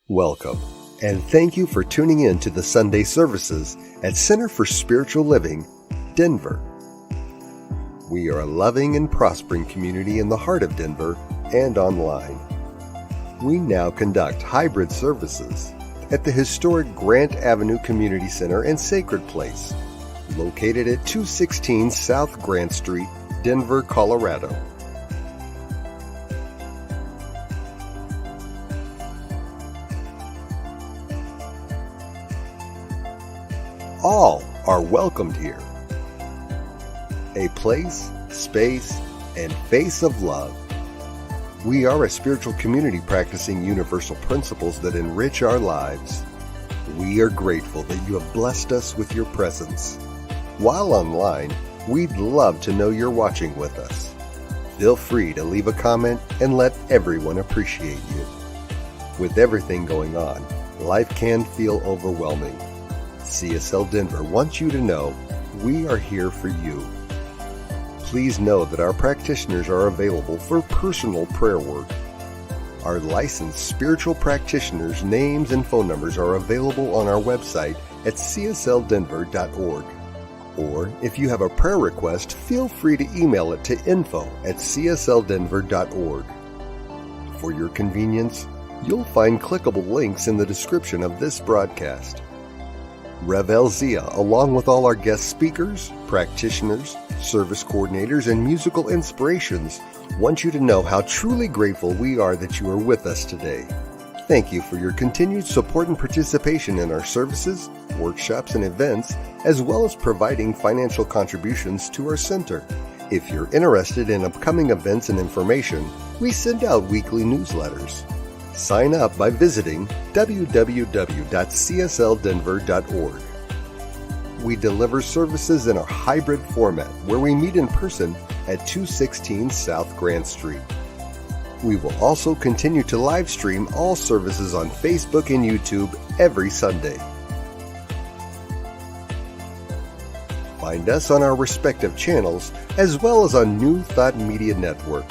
Welcome, and thank you for tuning in to the Sunday services at Center for Spiritual Living, Denver. We are a loving and prospering community in the heart of Denver and online. We now conduct hybrid services at the historic Grant Avenue Community Center and Sacred Place, located at 216 South Grant Street, Denver, Colorado. All are welcomed here. A place, space, and face of love. We are a spiritual community practicing universal principles that enrich our lives. We are grateful that you have blessed us with your presence. While online, we'd love to know you're watching with us. Feel free to leave a comment and let everyone appreciate you. With everything going on, life can feel overwhelming. CSL Denver wants you to know we are here for you. Please know that our practitioners are available for personal prayer work. Our licensed spiritual practitioners' names and phone numbers are available on our website at csldenver.org. Or if you have a prayer request, feel free to email it to info@csldenver.org. For your convenience, you'll find clickable links in the description of this broadcast. Rev El Zia, along with all our guest speakers, practitioners, service coordinators, and musical inspirations, want you to know how truly grateful we are that you are with us today. Thank you for your continued support and participation in our services, workshops, and events, as well as providing financial contributions to our center. If you're interested in upcoming events and information, we send out weekly newsletters. Sign up by visiting www.csldenver.org. We deliver services in a hybrid format where we meet in person at 216 South Grant Street. We will also continue to live stream all services on Facebook and YouTube every Sunday. Find us on our respective channels as well as on New Thought Media Network.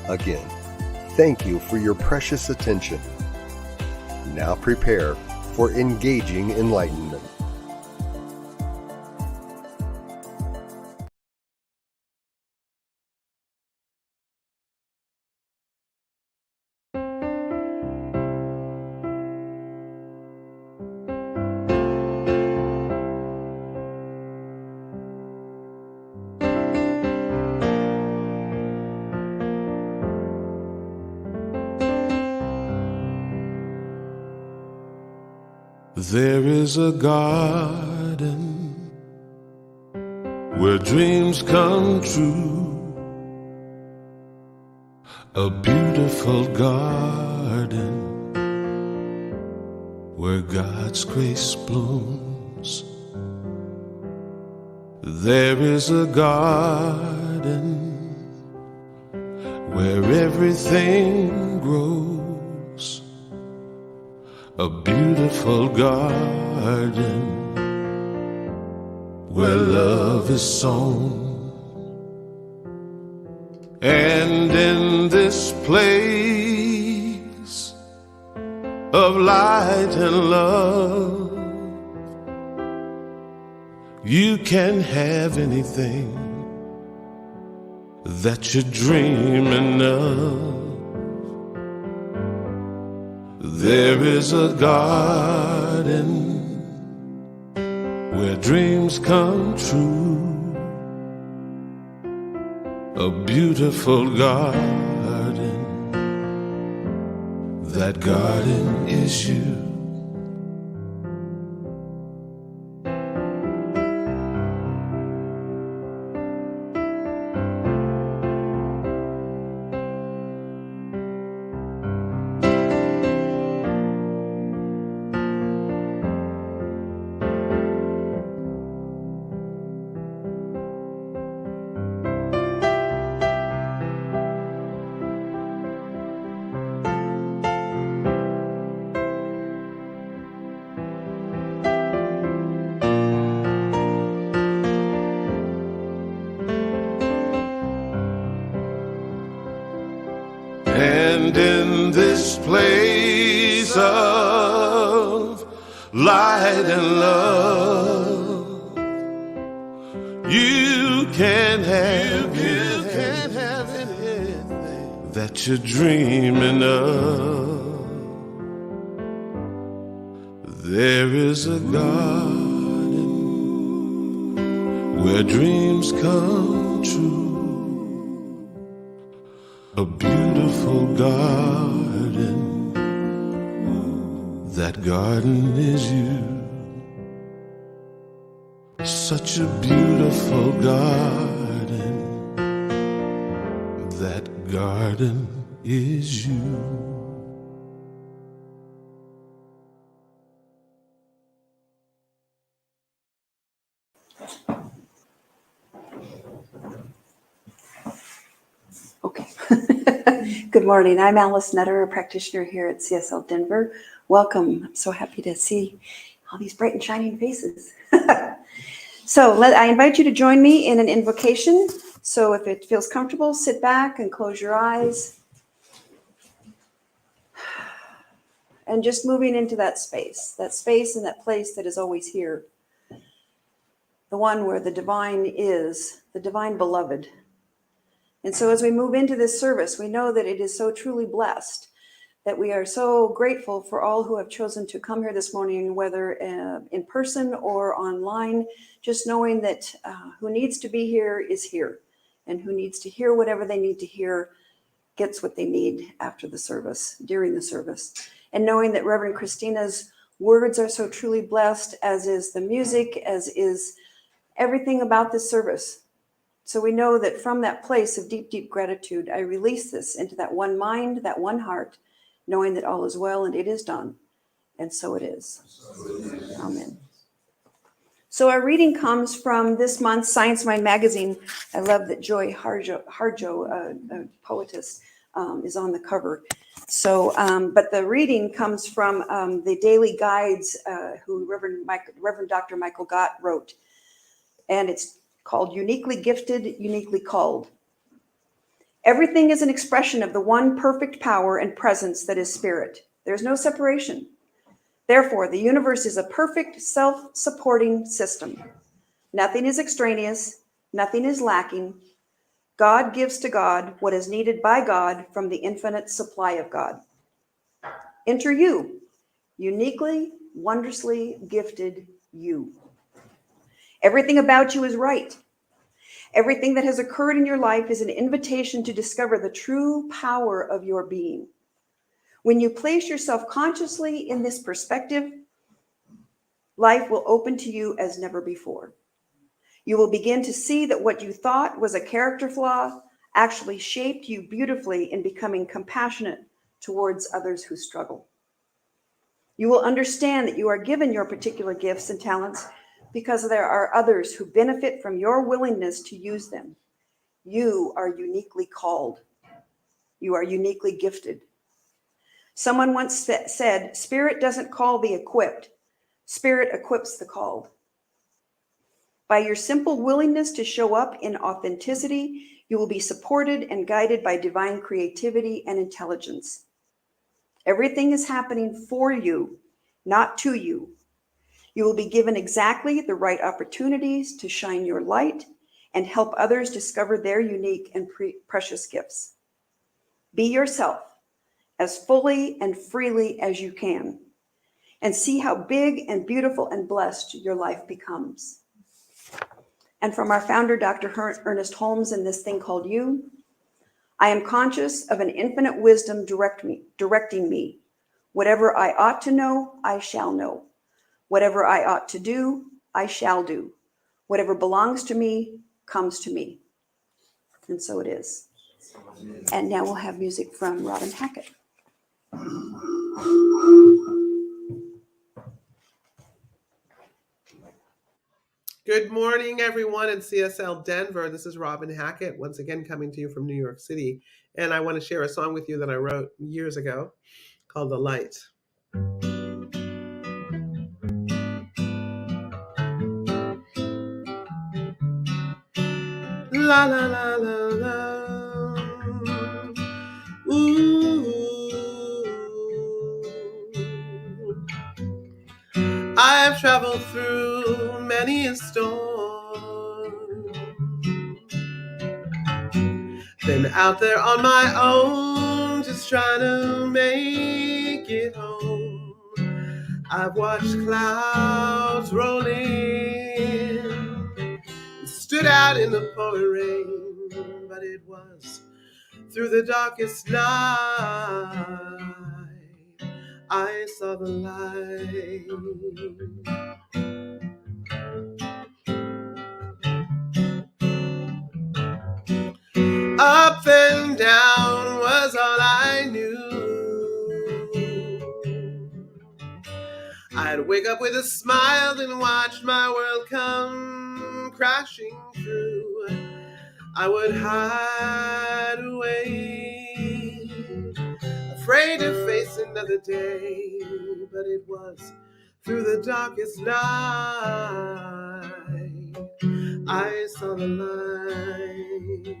Again, thank you for your precious attention. Now prepare for engaging enlightenment. There is a garden where dreams come true, a beautiful garden where God's grace blooms. There is a garden where everything grows, a beautiful garden where love is sown. And in this place of light and love, you can have anything that you're dreaming of. There is a garden where dreams come true, a beautiful garden. That garden is you. place of light and love. You can't have anything that you're dreaming of. There is a garden where dreams come true, a beautiful garden. That garden is you. Such a beautiful garden. That garden is you. Okay. Good morning. I'm Alice Nutter, a practitioner here at CSL Denver. Welcome. I'm so happy to see all these bright and shining faces. So I invite you to join me in an invocation. So if it feels comfortable, sit back and close your eyes. And just moving into that space and that place that is always here. The one where the divine is, the divine beloved. And so as we move into this service, we know that it is so truly blessed, that we are so grateful for all who have chosen to come here this morning, whether in person or online, just knowing that who needs to be here is here, and who needs to hear whatever they need to hear gets what they need after the service, during the service. And knowing that Reverend Christina's words are so truly blessed, as is the music, as is everything about this service. So we know that from that place of deep, deep gratitude, I release this into that one mind, that one heart, knowing that all is well and it is done. And so it is. Amen. So our reading comes from this month's Science Mind magazine. I love that Joy Harjo, a poetess, is on the cover. So, but the reading comes from the daily guides who Reverend Dr. Michael Gott wrote. And it's called Uniquely Gifted, Uniquely Called. Everything is an expression of the one perfect power and presence that is spirit. There's no separation. Therefore, the universe is a perfect self-supporting system. Nothing is extraneous. Nothing is lacking. God gives to God what is needed by God from the infinite supply of God. Enter you, uniquely, wondrously gifted you. Everything about you is right. Everything that has occurred in your life is an invitation to discover the true power of your being. When you place yourself consciously in this perspective, life will open to you as never before. You will begin to see that what you thought was a character flaw actually shaped you beautifully in becoming compassionate towards others who struggle. You will understand that you are given your particular gifts and talents because there are others who benefit from your willingness to use them. You are uniquely called. You are uniquely gifted. Someone once said, Spirit doesn't call the equipped. Spirit equips the called. By your simple willingness to show up in authenticity, you will be supported and guided by divine creativity and intelligence. Everything is happening for you, not to you. You will be given exactly the right opportunities to shine your light and help others discover their unique and precious gifts. Be yourself as fully and freely as you can, and see how big and beautiful and blessed your life becomes. And from our founder, Dr. Ernest Holmes, in this thing called you, I am conscious of an infinite wisdom directing me. Whatever I ought to know, I shall know. Whatever I ought to do, I shall do. Whatever belongs to me, comes to me. And so it is. And now we'll have music from Robin Hackett. Good morning, everyone in CSL Denver. This is Robin Hackett, once again coming to you from New York City. And I want to share a song with you that I wrote years ago called The Light. La la la la la. Ooh. traveled through many a storm. Been out there on my own, just trying to make it home. I've watched clouds roll in, stood out in the pouring rain, but it was through the darkest night I saw the light. Up and down was all I knew. I'd wake up with a smile and watch my world come crashing through. I would hide away, afraid to face another day, but it was through the darkest night I saw the light.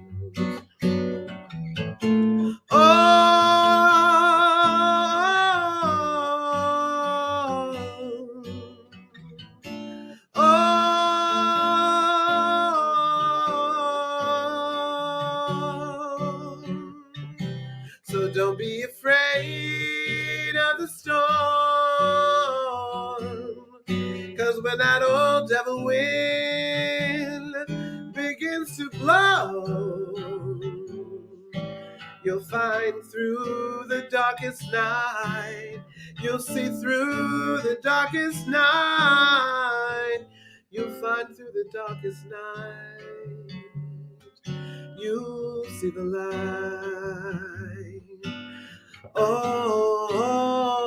So don't be afraid of the storm, 'cause when that old devil wind begins to blow, you'll find through the darkest night, you'll see through the darkest night, you'll find through the darkest night, you'll see the light. Oh,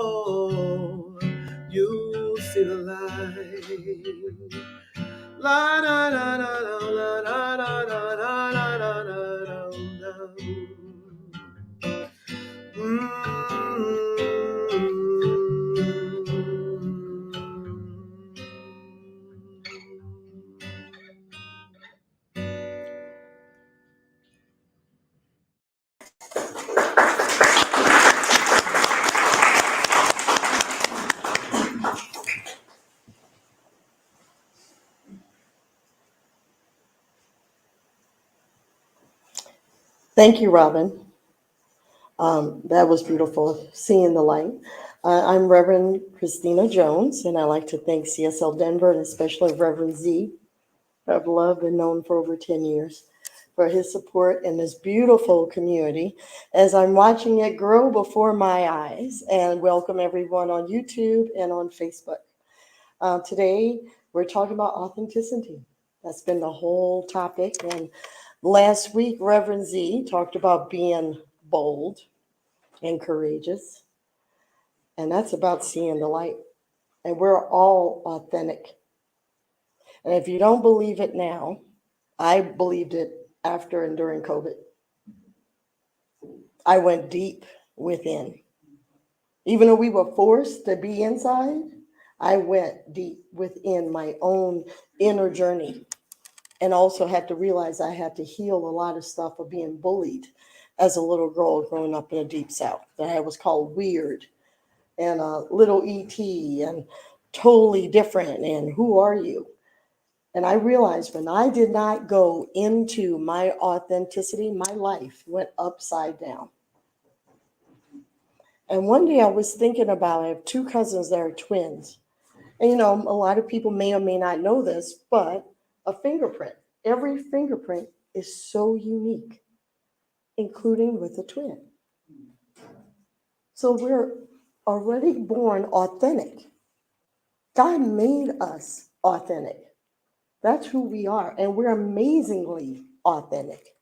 you'll see the light. La da da da da la da da da da da da da da. Thank you, Robin. That was beautiful, seeing the light. I'm Reverend Christina Jones, and I'd like to thank CSL Denver, and especially Reverend Z, who I've loved and known for over 10 years, for his support in this beautiful community as I'm watching it grow before my eyes. And welcome everyone on YouTube and on Facebook. Today, we're talking about authenticity. That's been the whole topic. And last week, Reverend Z talked about being bold and courageous. And that's about seeing the light. And we're all authentic. And if you don't believe it now, I believed it after and during COVID. I went deep within. Even though we were forced to be inside, I went deep within my own inner journey. And also had to realize I had to heal a lot of stuff of being bullied as a little girl growing up in the Deep South. That I was called weird and little ET and totally different and who are you? And I realized when I did not go into my authenticity, my life went upside down. And one day I was thinking about, I have two cousins that are twins. And you know, a lot of people may or may not know this, but a fingerprint, every fingerprint is so unique, including with a twin. So we're already born authentic. God made us authentic. That's who we are, and we're amazingly authentic.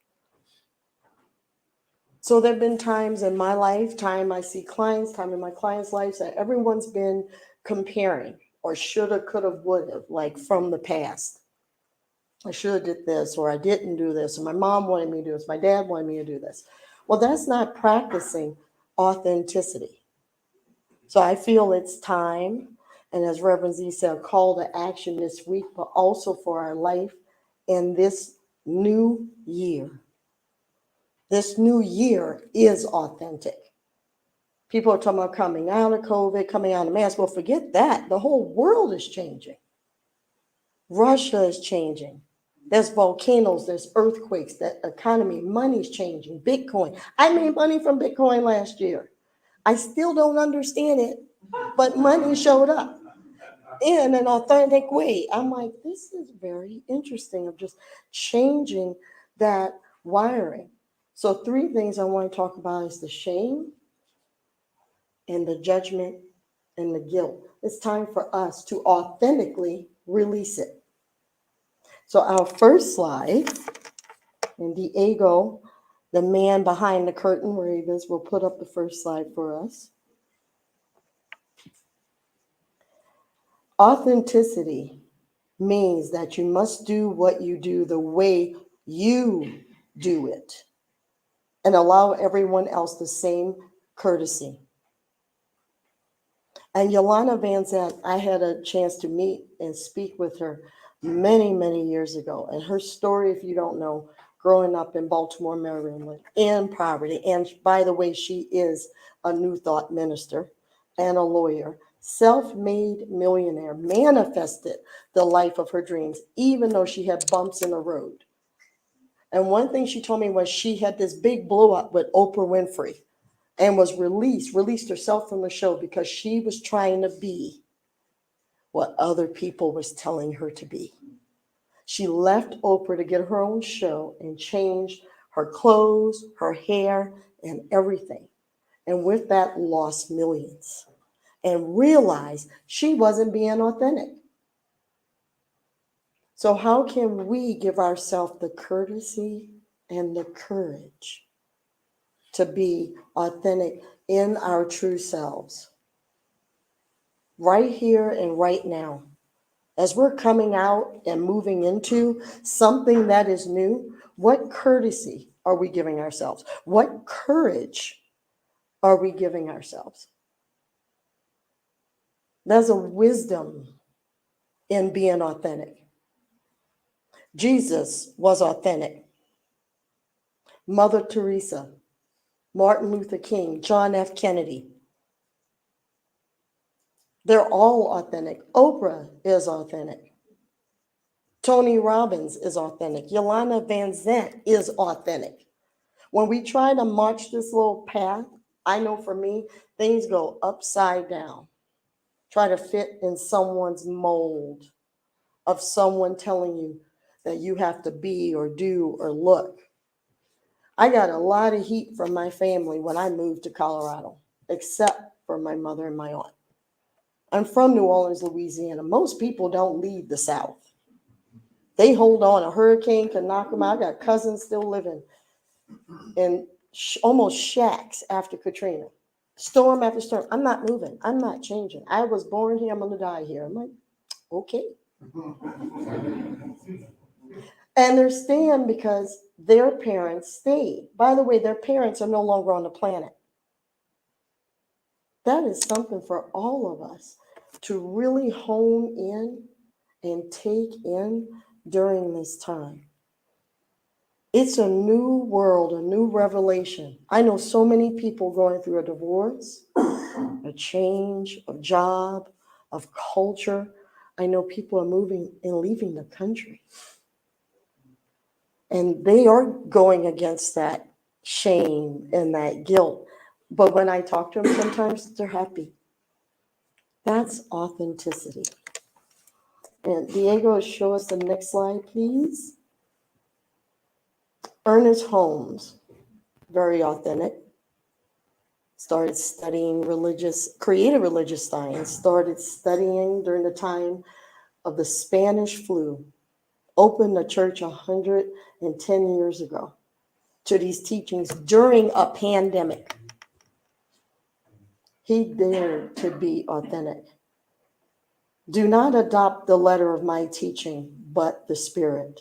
So there have been times in my lifetime, I see clients, time in my clients' lives that everyone's been comparing or shoulda, coulda, woulda, like from the past. I should have did this, or I didn't do this, or my mom wanted me to do this, my dad wanted me to do this. Well, that's not practicing authenticity. So I feel it's time, and as Reverend Z said, a call to action this week, but also for our life in this new year. This new year is authentic. People are talking about coming out of COVID, coming out of mask. Well, forget that. The whole world is changing. Russia is changing. There's volcanoes, there's earthquakes, that economy, money's changing. Bitcoin. I made money from Bitcoin last year. I still don't understand it, but money showed up in an authentic way. I'm like, this is very interesting of just changing that wiring. So 3 things I want to talk about is the shame and the judgment and the guilt. It's time for us to authentically release it. So our first slide, and Diego, the man behind the curtain where he is, will put up the first slide for us. Authenticity means that you must do what you do the way you do it and allow everyone else the same courtesy. And Yolanda Van Zandt, I had a chance to meet and speak with her many, many years ago. And her story, if you don't know, growing up in Baltimore, Maryland, in poverty. And by the way, she is a New Thought minister and a lawyer, self-made millionaire, manifested the life of her dreams, even though she had bumps in the road. And one thing she told me was she had this big blow up with Oprah Winfrey and was released herself from the show because she was trying to be what other people was telling her to be. She left Oprah to get her own show and changed her clothes, her hair, and everything. And with that, lost millions and realized she wasn't being authentic. So how can we give ourselves the courtesy and the courage to be authentic in our true selves? Right here and right now. As we're coming out and moving into something that is new, what courtesy are we giving ourselves? What courage are we giving ourselves? There's a wisdom in being authentic. Jesus was authentic. Mother Teresa, Martin Luther King, John F. Kennedy. They're all authentic. Oprah is authentic. Tony Robbins is authentic. Yolanda Van Zandt is authentic. When we try to march this little path, I know for me, things go upside down. Try to fit in someone's mold of someone telling you that you have to be or do or look. I got a lot of heat from my family when I moved to Colorado, except for my mother and my aunt. I'm from New Orleans, Louisiana. Most people don't leave the South. They hold on. A hurricane can knock them out. I got cousins still living in almost shacks after Katrina. Storm after storm. I'm not moving. I'm not changing. I was born here. I'm going to die here. I'm like, okay. And they're staying because their parents stayed. By the way, their parents are no longer on the planet. That is something for all of us to really hone in and take in during this time. It's a new world, a new revelation. I know so many people going through a divorce, a change of job, of culture. I know people are moving and leaving the country. And they are going against that shame and that guilt. But when I talk to them, sometimes they're happy. That's authenticity. And Diego, show us the next slide, please. Ernest Holmes, very authentic. Started studying created religious science, started studying during the time of the Spanish flu, opened a church 110 years ago to these teachings during a pandemic. He dared to be authentic. Do not adopt the letter of my teaching, but the spirit.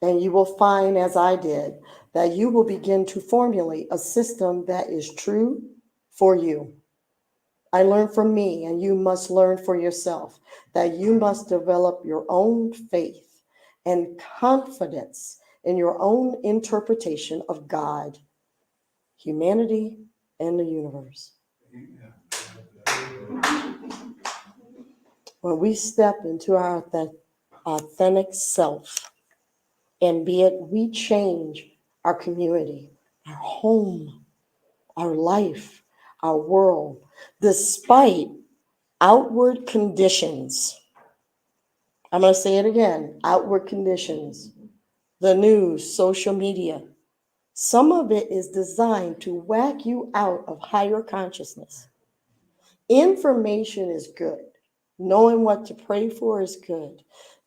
And you will find, as I did, that you will begin to formulate a system that is true for you. I learned from me, and you must learn for yourself, that you must develop your own faith and confidence in your own interpretation of God, humanity, and the universe. When we step into our authentic self, and be it we change our community, our home, our life, our world, despite outward conditions. I'm going to say it again, outward conditions, the news, social media. Some of it is designed to whack you out of higher consciousness. Information is good. Knowing what to pray for is good.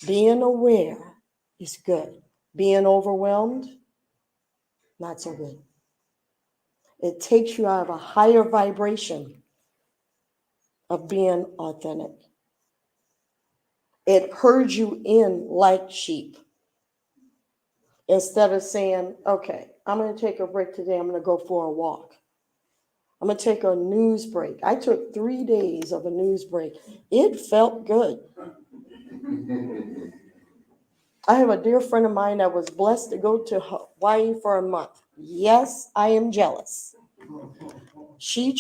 Being aware is good. Being overwhelmed, not so good. It takes you out of a higher vibration of being authentic. It herds you in like sheep. Instead of saying, okay, I'm going to take a break today. I'm going to go for a walk. I'm going to take a news break. I took 3 days of a news break. It felt good. I have a dear friend of mine that was blessed to go to Hawaii for a month. Yes, I am jealous. She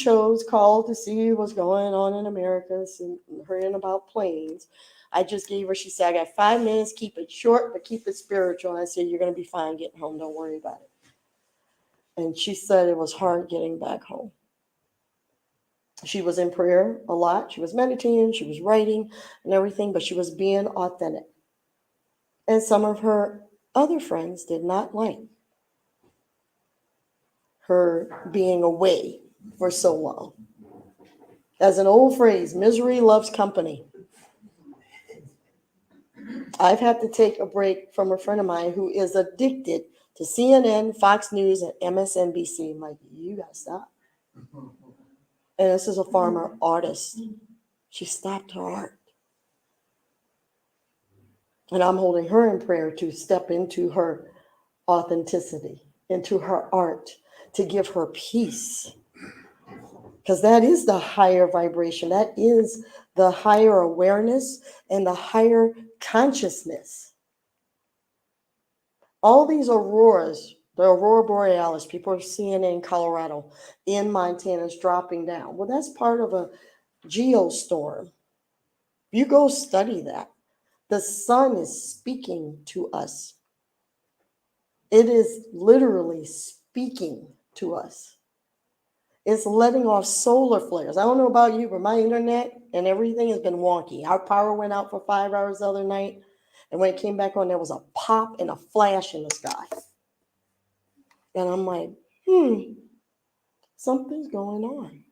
called to see what's going on in America, hearing about planes. I just gave her, she said, I got 5 minutes, keep it short, but keep it spiritual. I said, you're going to be fine getting home. Don't worry about it. And she said it was hard getting back home. She was in prayer a lot. She was meditating, she was writing and everything, but she was being authentic. And some of her other friends did not like her being away for so long. As an old phrase, misery loves company. I've had to take a break from a friend of mine who is addicted to CNN, Fox News, and MSNBC. I'm like, you gotta stop. And this is a former artist. She stopped her art. And I'm holding her in prayer to step into her authenticity, into her art, to give her peace. Because that is the higher vibration. That is the higher awareness and the higher consciousness. All these auroras, the aurora borealis, people are seeing in Colorado, in Montana, is dropping down. Well, that's part of a geostorm. You go study that. The sun is speaking to us. It is literally speaking to us. It's letting off solar flares. I don't know about you, but my internet and everything has been wonky. Our power went out for 5 hours the other night. And when it came back on, there was a pop and a flash in the sky. And I'm like, something's going on.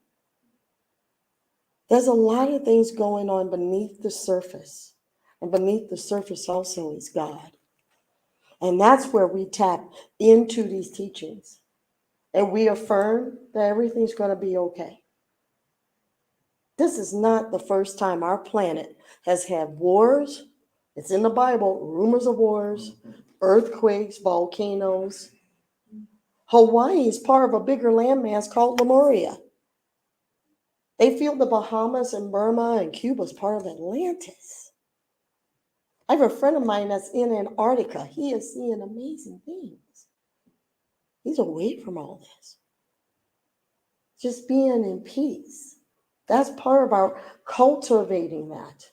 There's a lot of things going on beneath the surface. And beneath the surface also is God. And that's where we tap into these teachings. And we affirm that everything's going to be okay. This is not the first time our planet has had wars. It's in the Bible, rumors of wars, earthquakes, volcanoes. Hawaii is part of a bigger landmass called Lemuria. They feel the Bahamas and Burma and Cuba is part of Atlantis. I have a friend of mine that's in Antarctica. He is seeing amazing things. He's away from all this. Just being in peace. That's part of our cultivating that.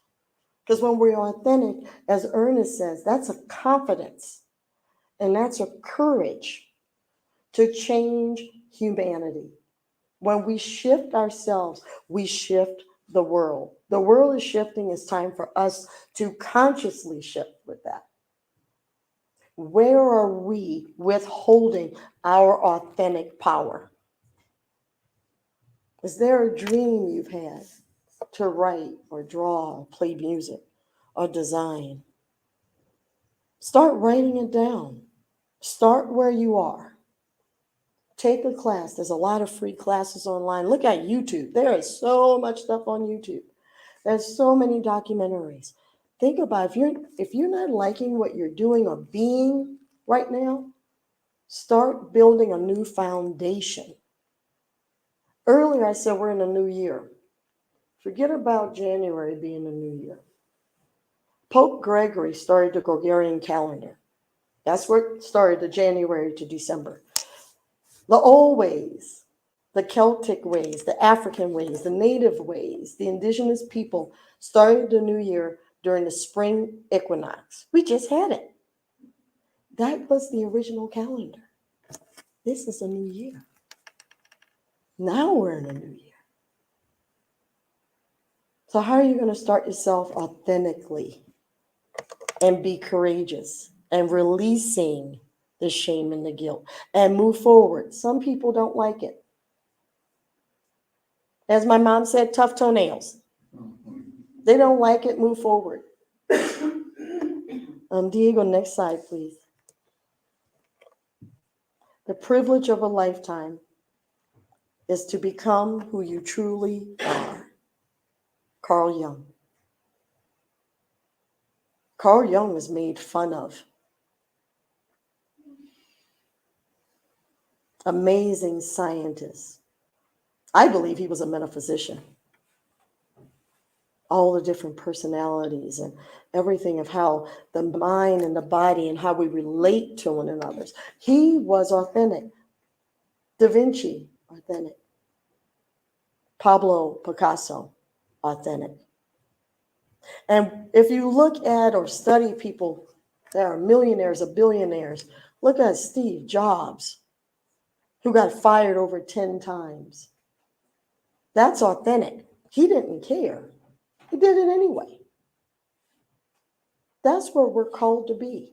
Because when we're authentic, as Ernest says, that's a confidence and that's a courage to change humanity. When we shift ourselves, we shift the world. The world is shifting. It's time for us to consciously shift with that. Where are we withholding our authentic power? Is there a dream you've had to write or draw or play music or design? Start writing it down. Start where you are. Take a class. There's a lot of free classes online. Look at YouTube. There is so much stuff on YouTube. There's so many documentaries. Think about if you're not liking what you're doing or being right now, start building a new foundation. Earlier I said we're in a new year. Forget about January being a new year. Pope Gregory started the Gregorian calendar. That's what started the January to December. The old ways The Celtic ways, the African ways, the native ways, the indigenous people started the new year during the spring equinox. We just had it. That was the original calendar. This is a new year. Now we're in a new year. So how are you going to start yourself authentically and be courageous and releasing the shame and the guilt and move forward? Some people don't like it. As my mom said, tough toenails. They don't like it, move forward. Diego, next slide, please. The privilege of a lifetime is to become who you truly are. Carl Jung. Carl Jung was made fun of. Amazing scientist. I believe he was a metaphysician. All the different personalities and everything of how the mind and the body and how we relate to one another. He was authentic. Da Vinci, authentic. Pablo Picasso, authentic. And if you look at or study people that are millionaires or billionaires, look at Steve Jobs, who got fired over 10 times. That's authentic. He didn't care. He did it anyway. That's what we're called to be.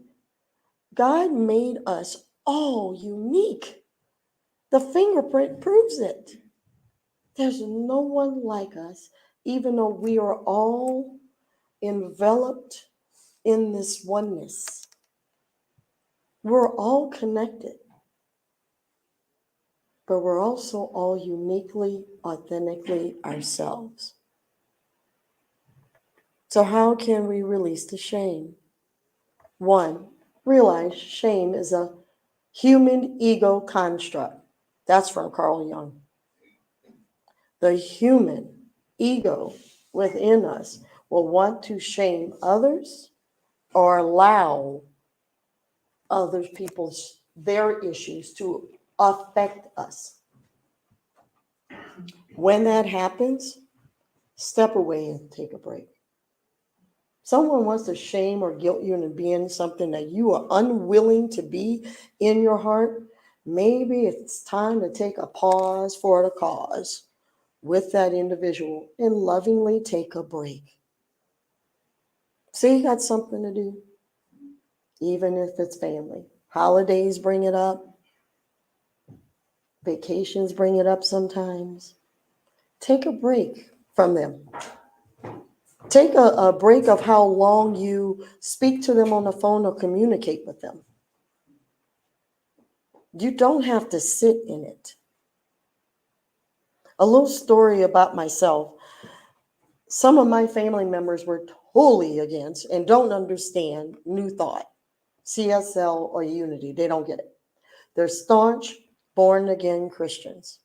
God made us all unique. The fingerprint proves it. There's no one like us, even though we are all enveloped in this oneness. We're all connected, but we're also all uniquely, authentically ourselves. So how can we release the shame? One, realize shame is a human ego construct. That's from Carl Jung. The human ego within us will want to shame others or allow other people's, their issues to affect us. When that happens, step away and take a break. Someone wants to shame or guilt you into being something that you are unwilling to be in your heart. Maybe it's time to take a pause for the cause with that individual and lovingly take a break. See, you got something to do, even if it's family. Holidays bring it up. Vacations bring it up sometimes. Take a break from them. Take a break of how long you speak to them on the phone or communicate with them. You don't have to sit in it. A little story about myself. Some of my family members were totally against and don't understand New Thought, CSL, or Unity. They don't get it. They're staunch, born-again Christians.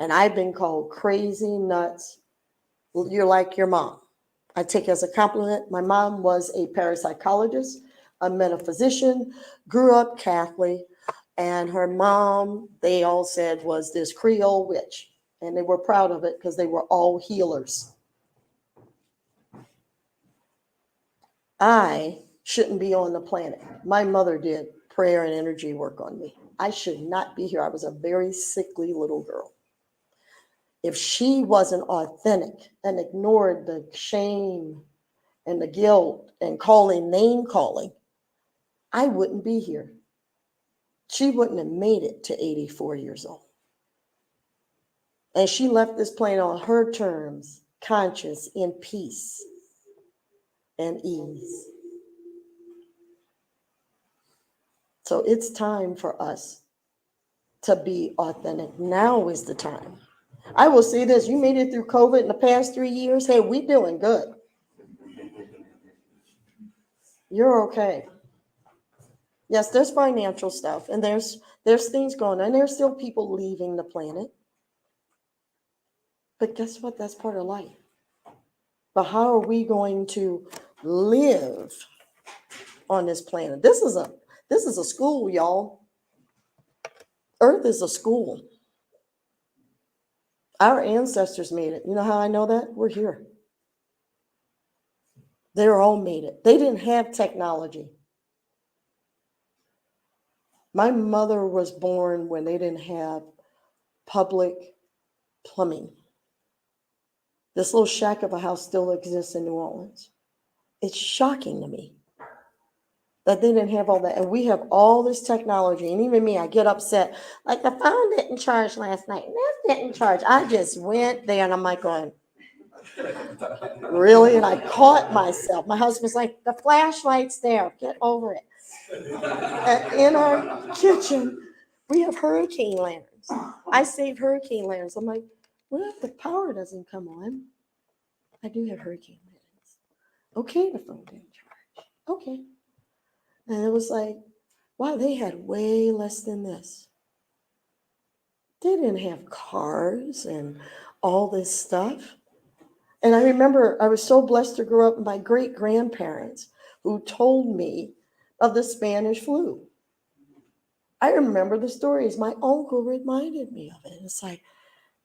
And I've been called crazy, nuts. You're like your mom. I take it as a compliment. My mom was a parapsychologist, a metaphysician, grew up Catholic, and her mom, they all said, was this Creole witch. And they were proud of it because they were all healers. I shouldn't be on the planet. My mother did prayer and energy work on me. I should not be here. I was a very sickly little girl. If she wasn't authentic and ignored the shame and the guilt and name calling, I wouldn't be here. She wouldn't have made it to 84 years old. And she left this planet on her terms, conscious, in peace and ease. So it's time for us to be authentic. Now is the time. I will say this, you made it through COVID in the past 3 years. Hey, we doing good. You're okay. Yes, there's financial stuff and there's things going on. There's still people leaving the planet. But guess what? That's part of life. But how are we going to live on this planet? This is a school, y'all. Earth is a school. Our ancestors made it. You know how I know that? We're here. They all made it. They didn't have technology. My mother was born when they didn't have public plumbing. This little shack of a house still exists in New Orleans. It's shocking to me that they didn't have all that. And we have all this technology. And even me, I get upset. Like, the phone didn't charge last night. That didn't charge. I just went there and I'm like going, really? And I caught myself. My husband's like, the flashlight's there. Get over it. And in our kitchen, we have hurricane lanterns. I saved hurricane lanterns. I'm like, what if the power doesn't come on? I do have hurricane lanterns. Okay, the phone didn't charge. Okay. And it was like, wow, they had way less than this. They didn't have cars and all this stuff. And I remember I was so blessed to grow up with my great-grandparents who told me of the Spanish flu. I remember the stories. My uncle reminded me of it. It's like,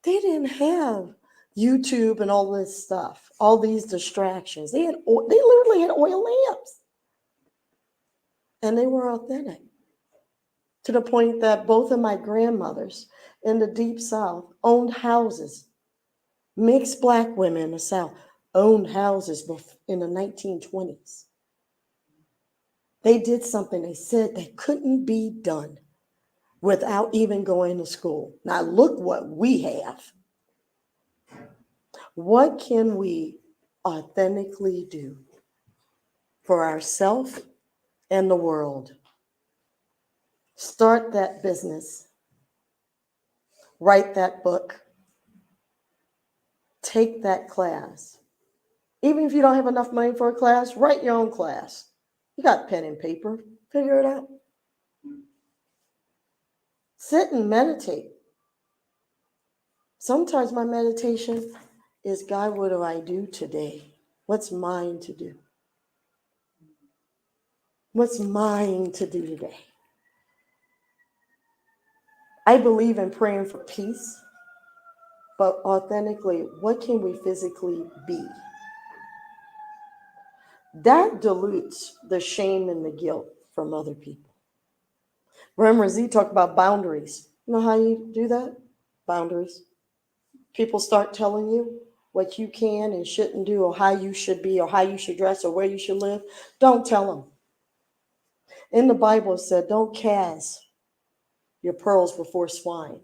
they didn't have YouTube and all this stuff, all these distractions. They literally had oil lamps. And they were authentic, to the point that both of my grandmothers in the Deep South owned houses. Mixed Black women in the South owned houses in the 1920s. They did something they said that couldn't be done without even going to school. Now look what we have. What can we authentically do for ourselves and the world? Start that business. Write that book. Take that class. Even if you don't have enough money for a class, write your own class. You got pen and paper. Figure it out. Sit and meditate. Sometimes my meditation is, God, what do I do today? What's mine to do? What's mine to do today? I believe in praying for peace, but authentically, what can we physically be? That dilutes the shame and the guilt from other people. Remember, Z talked about boundaries. You know how you do that? Boundaries. People start telling you what you can and shouldn't do, or how you should be, or how you should dress, or where you should live. Don't tell them. In the Bible, it said, don't cast your pearls before swine.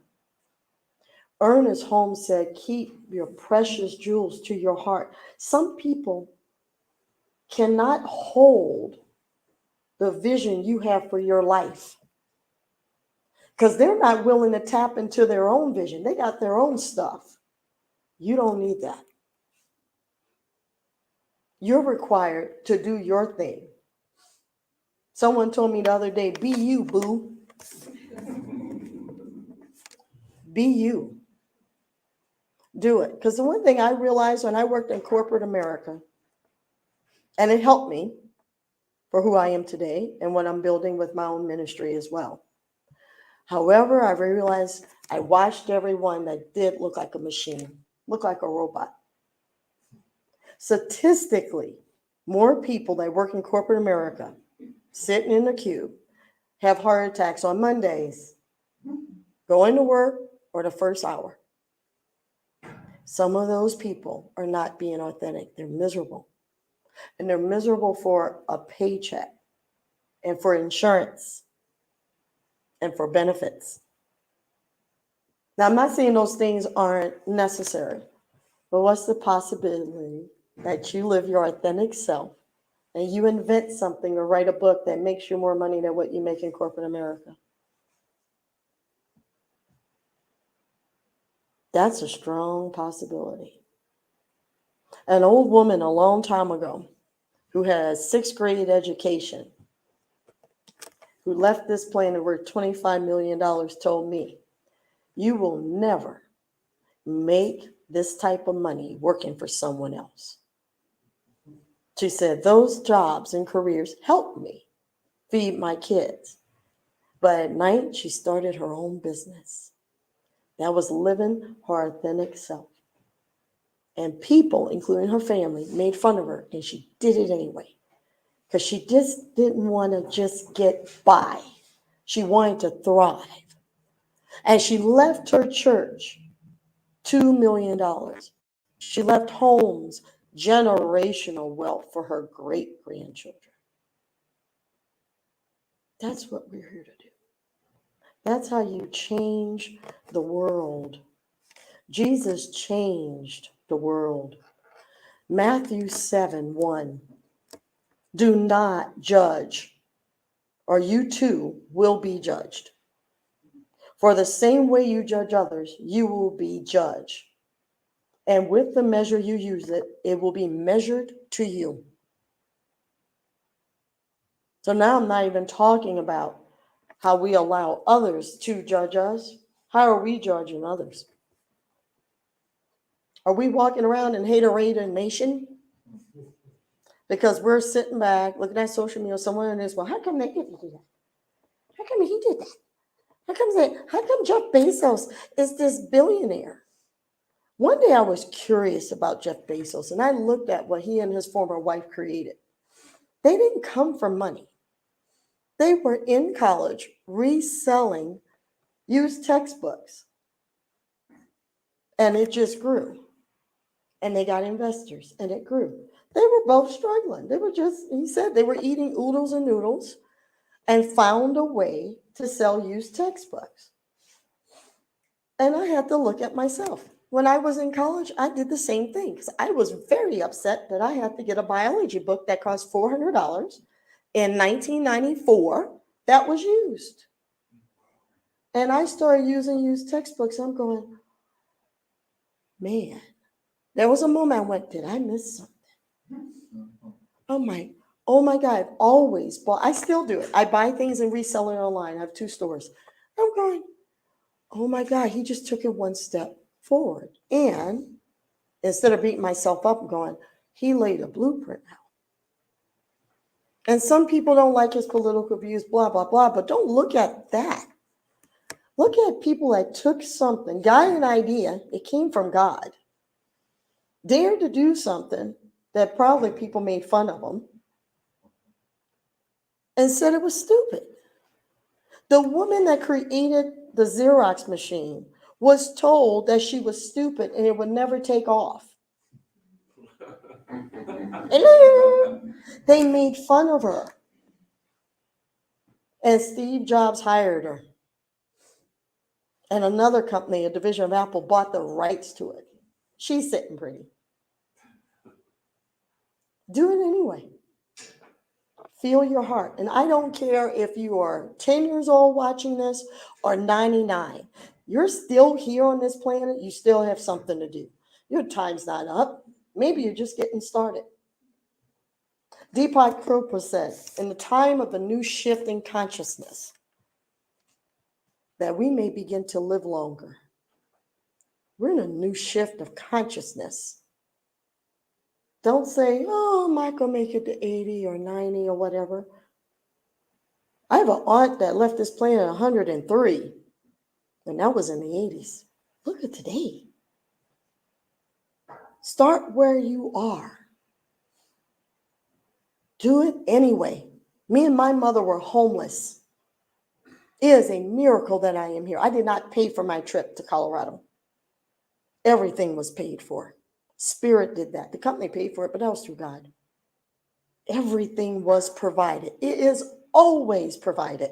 Ernest Holmes said, keep your precious jewels to your heart. Some people cannot hold the vision you have for your life because they're not willing to tap into their own vision. They got their own stuff. You don't need that. You're required to do your thing. Someone told me the other day, be you, boo. Be you. Do it. Because the one thing I realized when I worked in corporate America, and it helped me for who I am today and what I'm building with my own ministry as well. However, I realized I watched everyone that did look like a machine, look like a robot. Statistically, more people that work in corporate America sitting in the cube have heart attacks on Mondays, going to work, or the first hour. Some of those people are not being authentic. They're miserable. And they're miserable for a paycheck and for insurance and for benefits. Now, I'm not saying those things aren't necessary, but what's the possibility that you live your authentic self and you invent something or write a book that makes you more money than what you make in corporate America? That's a strong possibility. An old woman a long time ago who had a 6th grade education, who left this planet worth $25 million, told me, you will never make this type of money working for someone else. She said, those jobs and careers helped me feed my kids. But at night, she started her own business That was living her authentic self. And people, including her family, made fun of her, and she did it anyway. Because she just didn't want to just get by. She wanted to thrive. And she left her church $2 million. She left homes, generational wealth for her great-grandchildren. That's what we're here to do. That's how you change the world. Jesus changed the world. Matthew 7:1. Do not judge, or you too will be judged. For the same way you judge others, you will be judged. And with the measure you use it will be measured to you. So now I'm not even talking about how we allow others to judge us. How are we judging others? Are we walking around in haterade nation? Because we're sitting back looking at social media, someone in this, well, how come they didn't do that? How come he did that? How come Jeff Bezos is this billionaire? One day I was curious about Jeff Bezos, and I looked at what he and his former wife created. They didn't come from money. They were in college reselling used textbooks, and it just grew. And they got investors, and it grew. They were both struggling. He said they were eating oodles and noodles and found a way to sell used textbooks. And I had to look at myself. When I was in college, I did the same thing because I was very upset that I had to get a biology book that cost $400 in 1994 that was used. And I started using used textbooks. I'm going, man, there was a moment I went, did I miss something? Oh my God, I've always bought, I still do it. I buy things and resell it online. I have 2 stores. I'm going, oh my God, he just took it one step forward. And instead of beating myself up, I'm going, he laid a blueprint out. And some people don't like his political views, blah, blah, blah, but don't look at that. Look at people that took something, got an idea, it came from God, dared to do something that probably people made fun of them, and said it was stupid. The woman that created the Xerox machine was told that she was stupid and it would never take off. They made fun of her. And Steve Jobs hired her. And another company, a division of Apple, bought the rights to it. She's sitting pretty. Do it anyway. Feel your heart. And I don't care if you are 10 years old watching this or 99. You're still here on this planet. You still have something to do. Your time's not up. Maybe you're just getting started. Deepak Chopra said, in the time of the new shift in consciousness, that we may begin to live longer. We're in a new shift of consciousness. Don't say, oh, I'm not going to make it to 80 or 90 or whatever. I have an aunt that left this planet at 103, and that was in the 80s. Look at today. Start where you are. Do it anyway. Me and my mother were homeless. It is a miracle that I am here. I did not pay for my trip to Colorado. Everything was paid for. Spirit did that. The company paid for it, but that was through God. Everything was provided. It is always provided,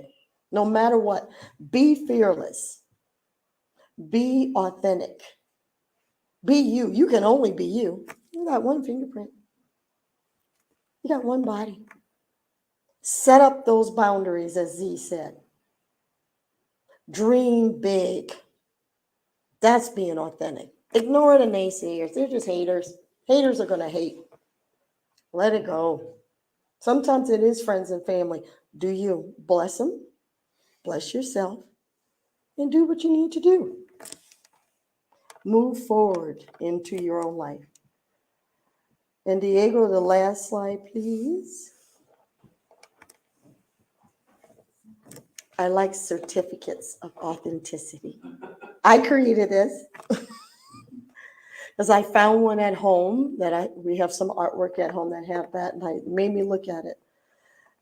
no matter what. Be fearless. Be authentic. Be you. You can only be you. You got one fingerprint. You got one body. Set up those boundaries, as Z said. Dream big. That's being authentic. Ignore the naysayers. They're just haters. Haters are going to hate. Let it go. Sometimes it is friends and family. Do you bless them? Bless yourself. And do what you need to do. Move forward into your own life. And Diego, the last slide, please. I like certificates of authenticity. I created this because I found one at home we have some artwork at home that have that, and it made me look at it.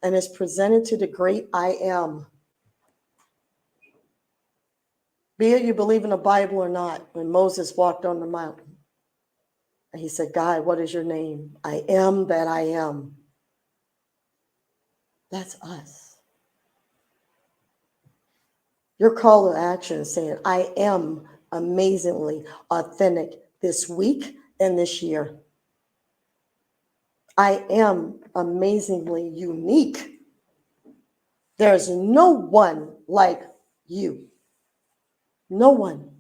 And it's presented to the great I am. Be it you believe in the Bible or not, when Moses walked on the mountain, and he said, God, what is your name? I am that I am. That's us. Your call to action is saying, I am amazingly authentic this week and this year. I am amazingly unique. There's no one like you. No one.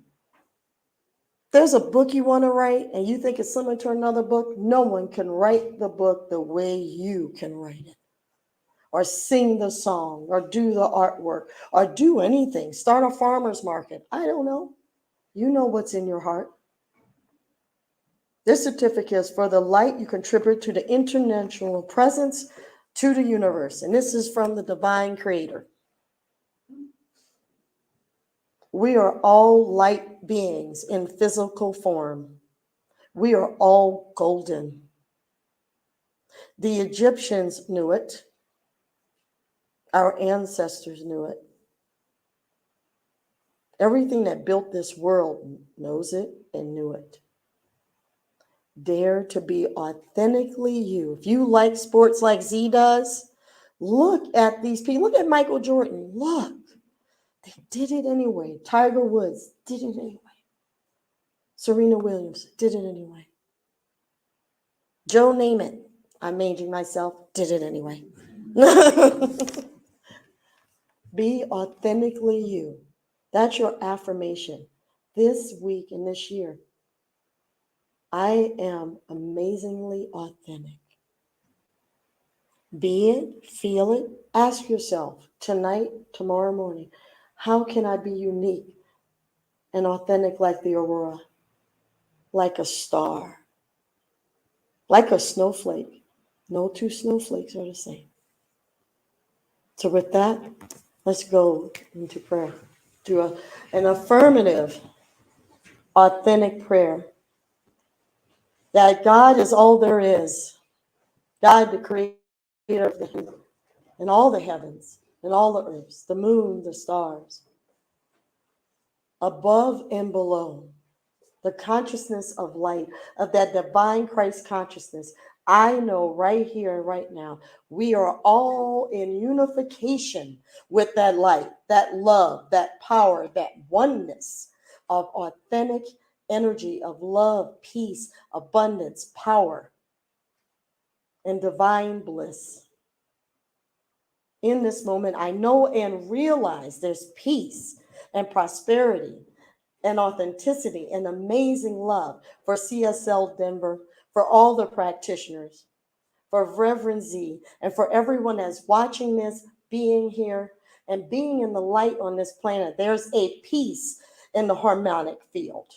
There's a book you want to write and you think it's similar to another book. No one can write the book the way you can write it, or sing the song, or do the artwork, or do anything. Start a farmer's market. I don't know. You know what's in your heart. This certificate is for the light you contribute to the international presence to the universe. And this is from the divine creator. We are all light beings in physical form. We are all golden. The Egyptians knew it. Our ancestors knew it. Everything that built this world knows it and knew it. Dare to be authentically you. If you like sports like Z does, look at these people. Look at Michael Jordan. Look. They did it anyway. Tiger Woods did it anyway. Serena Williams did it anyway. Joe Namath, I'm aging myself, did it anyway. Be authentically you. That's your affirmation this week and this year. I am amazingly authentic. Be it, feel it, ask yourself tonight, tomorrow morning, how can I be unique and authentic like the aurora, like a star, like a snowflake? No two snowflakes are the same. So with that, let's go into prayer. Do an affirmative, authentic prayer. That God is all there is. God, the creator of the heaven, and all the heavens, and all the earths, the moon, the stars, above and below, the consciousness of light, of that divine Christ consciousness. I know right here and right now, we are all in unification with that light, that love, that power, that oneness of authentic energy of love, peace, abundance, power, and divine bliss. In this moment, I know and realize there's peace and prosperity and authenticity and amazing love for CSL Denver, for all the practitioners, for Reverend Z, and for everyone that's watching this, being here, and being in the light on this planet. There's a peace in the harmonic field.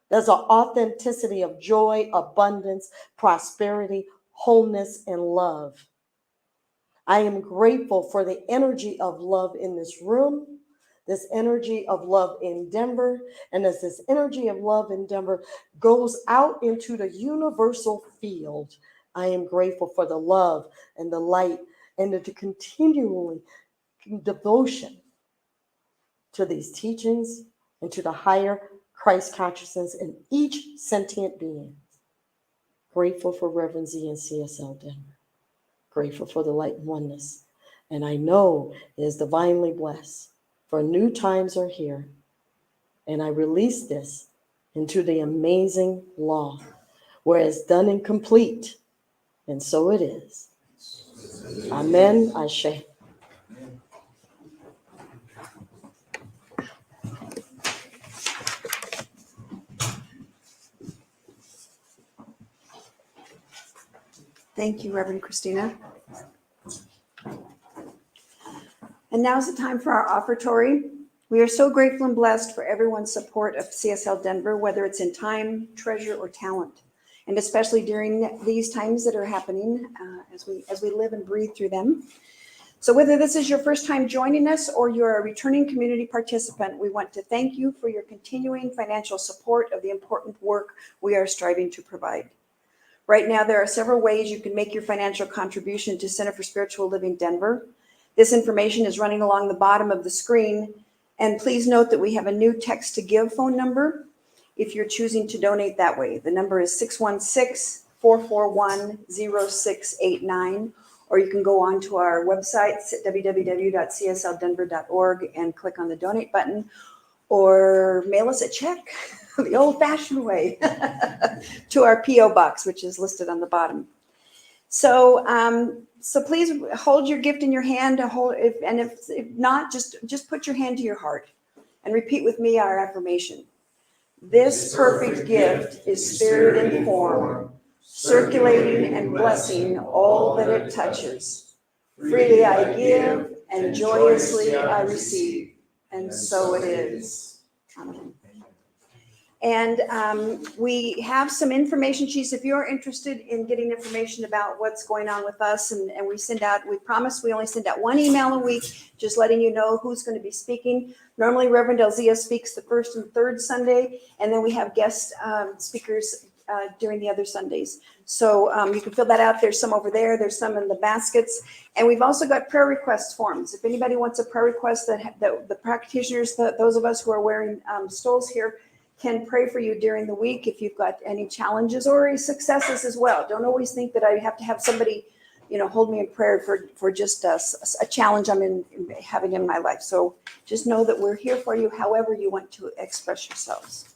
There's an authenticity of joy, abundance, prosperity, wholeness, and love. I am grateful for the energy of love in this room, this energy of love in Denver. And as this energy of love in Denver goes out into the universal field, I am grateful for the love and the light and the continually devotion to these teachings and to the higher Christ consciousness in each sentient being. Grateful for Reverend Z and CSL Denver. Grateful for the light and oneness. And I know it is divinely blessed, for new times are here. And I release this into the amazing law, where it's done and complete. And so it is. Amen. Ashe. Thank you, Reverend Christina. And now's the time for our offertory. We are so grateful and blessed for everyone's support of CSL Denver, whether it's in time, treasure, or talent, and especially during these times that are happening as we live and breathe through them. So whether this is your first time joining us or you're a returning community participant, we want to thank you for your continuing financial support of the important work we are striving to provide. Right now, there are several ways you can make your financial contribution to Center for Spiritual Living Denver. This information is running along the bottom of the screen. And please note that we have a new text to give phone number if you're choosing to donate that way. The number is 616-441-0689. Or you can go on to our website, www.csldenver.org, and click on the donate button, or mail us a check the old-fashioned way to our P.O. box, which is listed on the bottom. So, so please hold your gift in your hand. If not, just put your hand to your heart and repeat with me our affirmation. This perfect gift is spirit in form, circulating and blessing all that it touches. Freely I give, and joyously I receive, and so it is. Amen. And we have some information sheets if you're interested in getting information about what's going on with us. And we promise we only send out one email a week, just letting you know who's going to be speaking. Normally, Reverend Elzia speaks the first and third Sunday, and then we have guest speakers during the other Sundays. So you can fill that out. There's some over there. There's some in the baskets. And we've also got prayer request forms. If anybody wants a prayer request that the practitioners, those of us who are wearing stoles here, can pray for you during the week if you've got any challenges or any successes as well. Don't always think that I have to have somebody, hold me in prayer for just a challenge I'm having in my life. So just know that we're here for you however you want to express yourselves.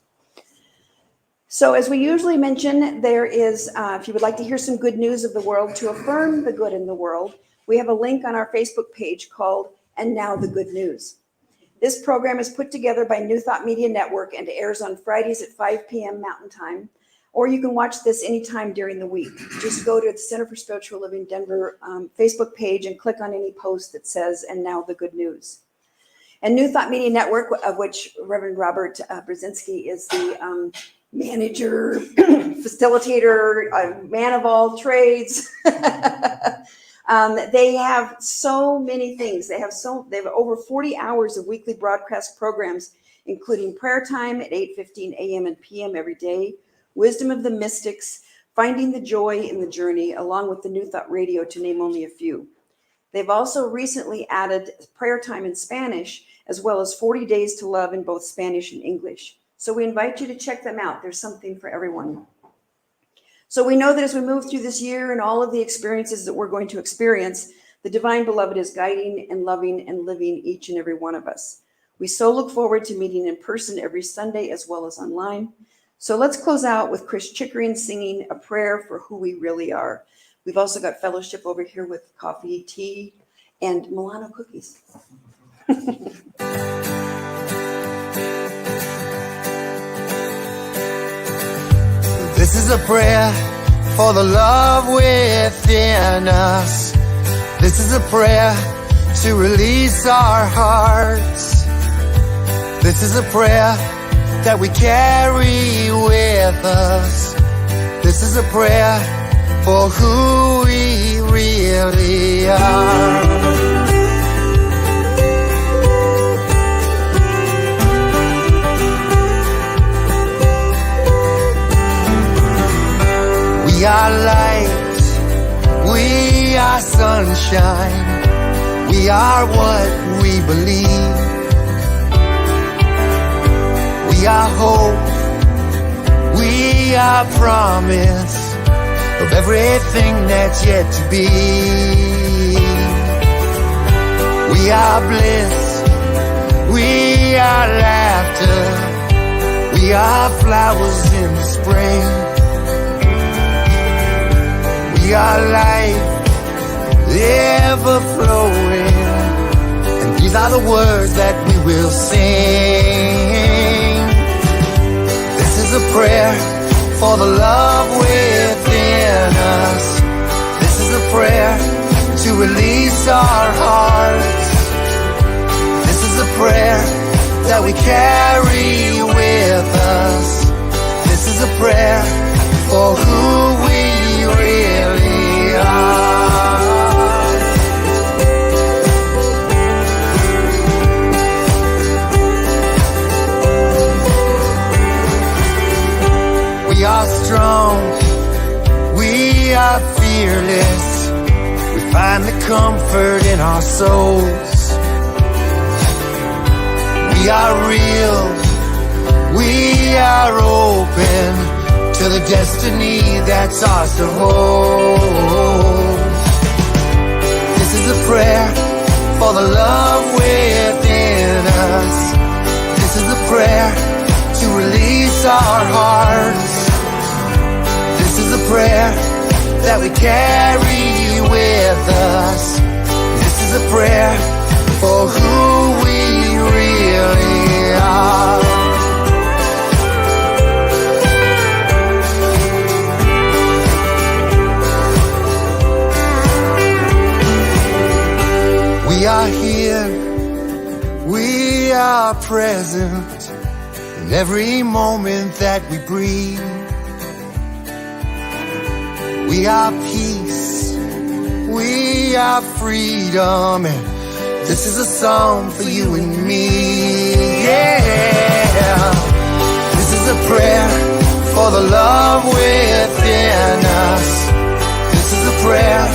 So as we usually mention, there is, if you would like to hear some good news of the world, to affirm the good in the world, we have a link on our Facebook page called And Now the Good News. This program is put together by New Thought Media Network and airs on Fridays at 5 p.m. Mountain Time, or you can watch this anytime during the week. Just go to the Center for Spiritual Living Denver Facebook page and click on any post that says, And Now the Good News. And New Thought Media Network, of which Reverend Robert Brzezinski is the manager, facilitator, man of all trades. They have so many things. They have over 40 hours of weekly broadcast programs, including prayer time at 8:15 a.m. and p.m. every day, Wisdom of the Mystics, Finding the Joy in the Journey, along with the New Thought Radio, to name only a few. They've also recently added prayer time in Spanish, as well as 40 Days to Love in both Spanish and English. So we invite you to check them out. There's something for everyone. So we know that as we move through this year and all of the experiences that we're going to experience, the Divine Beloved is guiding and loving and living each and every one of us. We so look forward to meeting in person every Sunday as well as online. So let's close out with Chris Chickering singing a prayer for who we really are. We've also got fellowship over here with coffee, tea, and Milano cookies. This is a prayer for the love within us. This is a prayer to release our hearts. This is a prayer that we carry with us. This is a prayer for who we really are. We are light, we are sunshine, we are what we believe. We are hope, we are promise of everything that's yet to be. We are bliss, we are laughter, we are flowers in the spring. We are life, ever flowing, and these are the words that we will sing. This is a prayer for the love within us. This is a prayer to release our hearts. This is a prayer that we carry with us. This is a prayer for who we really are. comfort in our souls. We are real, we are open to the destiny that's ours to hold. This is a prayer for the love within us. This is a prayer to release our hearts. This is a prayer that we carry with us. This is a prayer for who we really are. We are here, we are present in every moment that we breathe. We are peace, we are freedom, and this is a song for you and me. Yeah, this is a prayer for the love within us. This is a prayer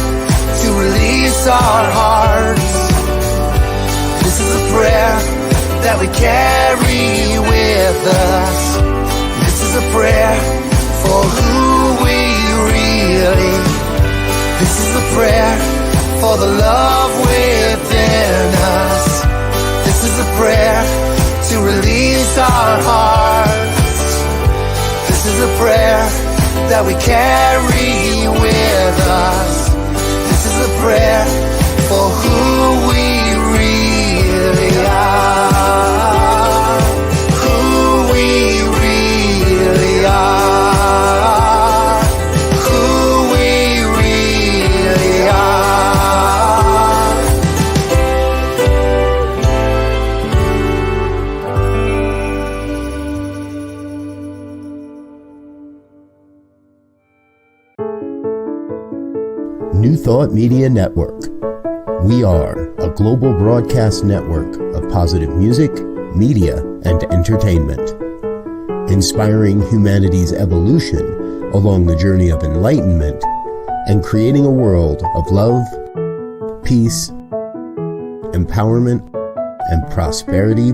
to release our hearts. This is a prayer that we carry with us. This is a prayer for who we really. This is a prayer for the love within us. This is a prayer to release our hearts. This is a prayer that we carry with us. This is a prayer for who we really are. Who we really are. Who we really are. New Thought Media Network. We are a global broadcast network of positive music, media, and entertainment, inspiring humanity's evolution along the journey of enlightenment and creating a world of love, peace, empowerment, and prosperity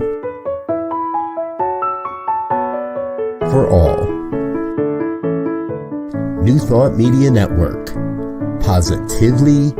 for all. New Thought Media Network. Positively